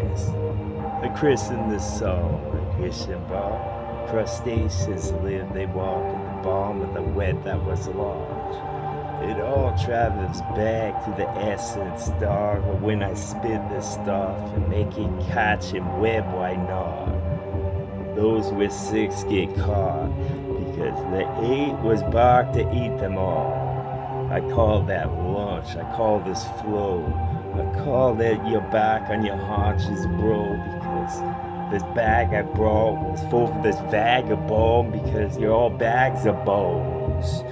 Yes, I christened the song, a Christian ball. Crustaceans live, they walk in the balm of the wet that was large. It all travels back to the essence, dog. But when I spit this stuff and make it catch and web, why not? Those with six get caught because the eight was barked to eat them all. I call that lunch. I call this flow. I call that you're back on your haunches, bro, because this bag I brought was full of this vagabond because you're all bags of bones.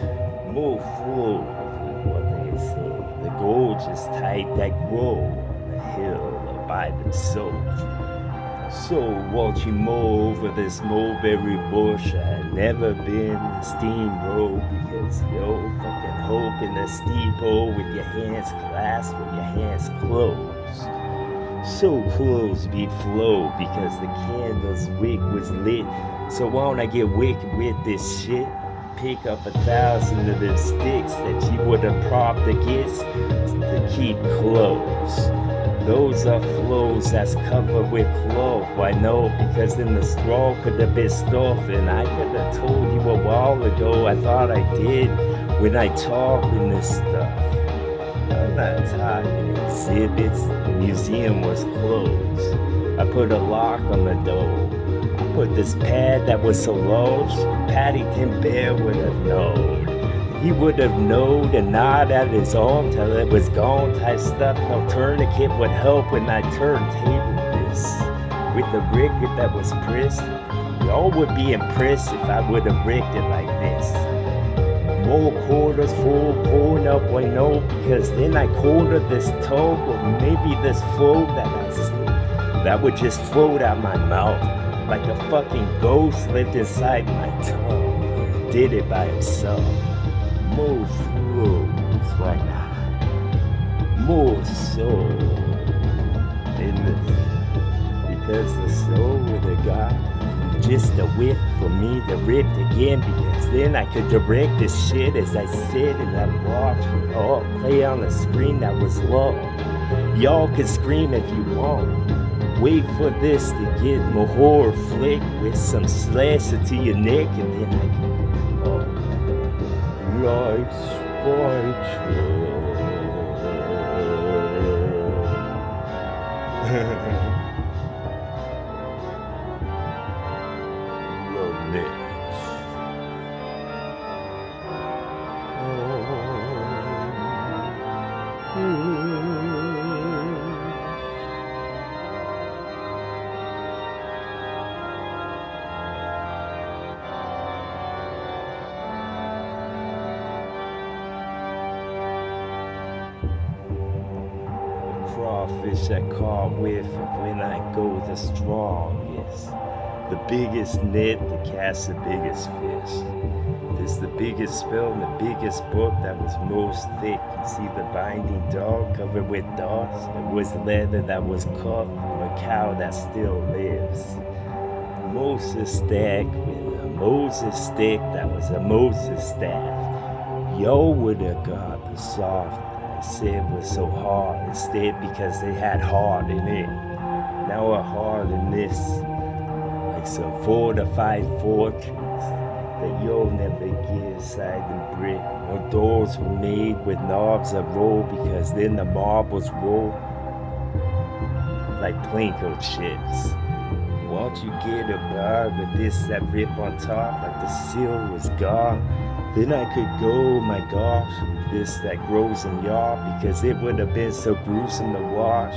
More flow is what they say. The gorgeous type that grow on the hill by themselves. So won't you mow over this mulberry bush? I had never been a steamroll because yo fucking hope in the steeple with your hands clasped with your hands closed. So close be flow because the candle's wick was lit. So won't I get wicked with this shit? Pick up 1,000 of them sticks that you would have propped against to keep close. Those are flows that's covered with cloth. Why no? Because then the straw could have been stuff, and I could have told you a while ago. I thought I did when I talk in this stuff. I'm not talking exhibits. The museum was closed. I put a lock on the door. I put this pad that was so large, Paddington Bear would have known. He would have known and nod at his arm till it was gone type stuff. No tourniquet would help when I turntable this. With the record that was pressed, y'all would be impressed if I would have rigged it like this. More quarters full, pouring up, I know, because then I cornered this tub or maybe this flow that I see. That would just float out my mouth like a fucking ghost lived inside my tongue. Did it by himself. More flows right now. More soul in this. Because the soul would have got just a whiff for me to rip again. Because then I could direct this shit as I sit and I watch it all play on the screen that was low. Y'all could scream if you want. Wait for this to get my horror flick with some slasher to your neck and then I can like spiritual. Romance. Crawfish I caught with when I go the strongest. The biggest net that casts the biggest fish. This the biggest spell in the biggest book that was most thick. You see the binding dog covered with dust. It was leather that was cut from a cow that still lives. Moses stack with a Moses stick that was a Moses staff. Yo would have got the soft I said was so hard instead because they had hard in it. Now a hard in this, like some fortified fortress that you'll never get inside the brick. No doors were made with knobs that roll because then the marbles roll like Plinko chips. Won't you get a bar with this that rip on top like the seal was gone? Then I could go, my gosh, with this that grows in y'all because it would have been so gruesome to watch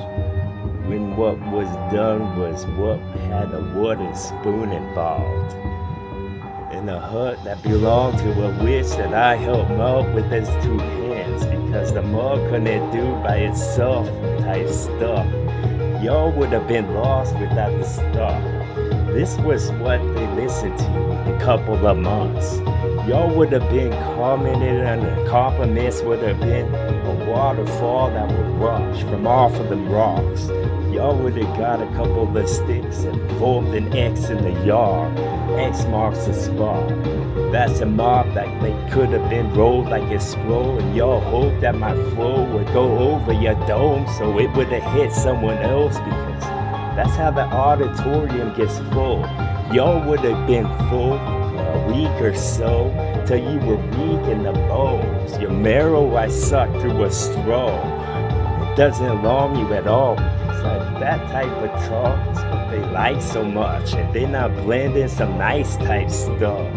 when what was done was what had a wooden spoon involved. In a hut that belonged to a witch that I helped melt with his two hands because the mug couldn't do by itself type stuff. Y'all would have been lost without the stuff. This was what they listened to in a couple of months. Y'all would have been commented on the compliments would have been a waterfall that would rush from off of them rocks. Y'all would have got a couple of sticks and formed an X in the yard. X marks the spot. That's a mark that could have been rolled like a scroll, and y'all hope that my flow would go over your dome so it would have hit someone else because That's how the auditorium gets full. Y'all would have been full a week or so till you were weak in the bones. Your marrow I sucked through a straw. It doesn't alarm you at all. It's like that type of talk is what they like so much, and then I blend in some nice type stuff.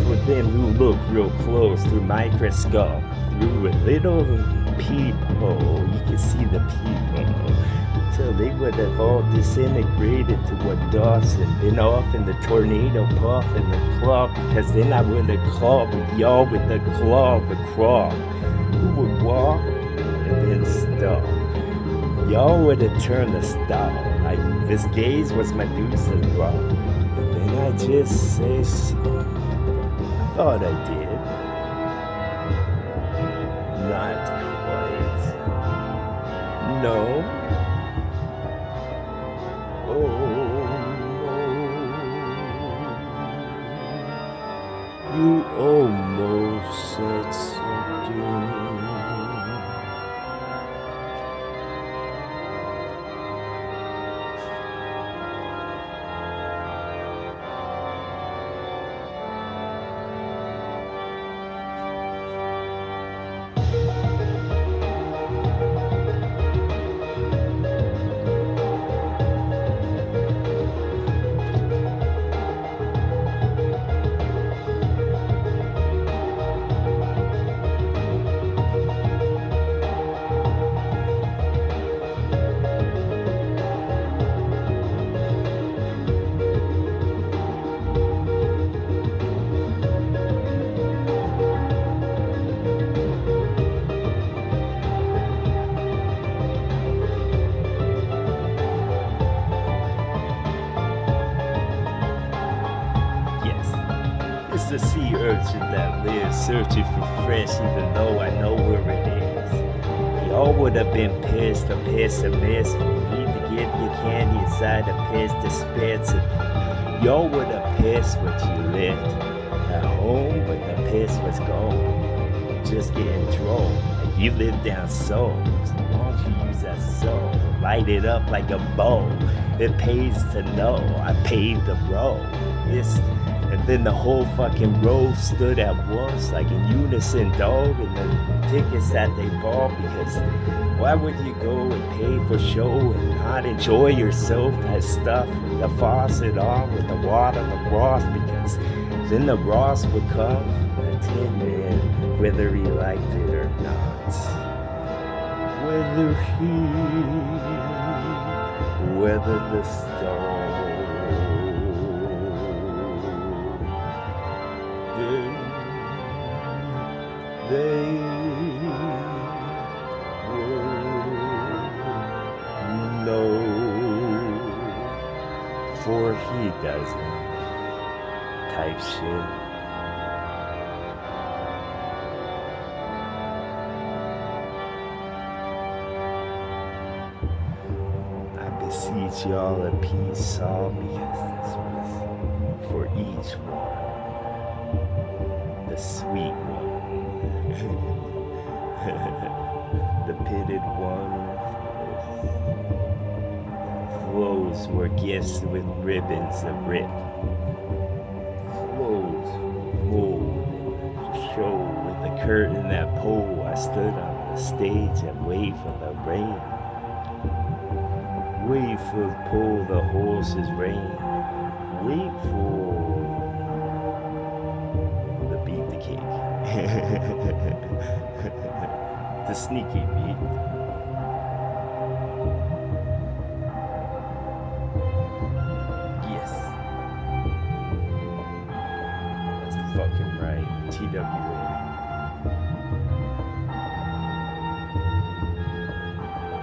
For them who look real close through microscope, through a little peephole, you can see the people. Till they would have all disintegrated to a dust and been off in the tornado puff in the club, because then I would have clubbed y'all with the club across. Who would walk and then stop? Y'all would have turned the stop. Like this gaze was Medusa's rock. And I just say so. I thought I did. Not quite. No. You almost said something. It's the sea urchin that lives searching for fresh, even though I know where it is. Y'all would have been pissed or pessimist for me to give you candy inside a piss dispenser. Y'all would have pissed what you left at home, but the piss was gone. Just getting drunk. Like you live down souls. Why don't you use that soul? Light it up like a bow. It pays to know I paved the road. And then the whole fucking row stood at once, like in unison, dog, and the tickets that they bought, because why would you go and pay for show and not enjoy yourself? That stuff with the faucet on, with the water, the Ross, because then the Ross would come, the tin man, whether he liked it or not. Whether he weathered the storm. They would know, for he doesn't type shit. I beseech y'all a peace all, because this was for each one, the sweet one. The pitted one. Clothes were gifts with ribbons of rip. Clothes mold to show with a curtain that pole. I stood on the stage and wait for the rain. Wait for pull the horse's rein. Wait for the beat the cake. The sneaky beat. Yes. That's fucking right. TWA.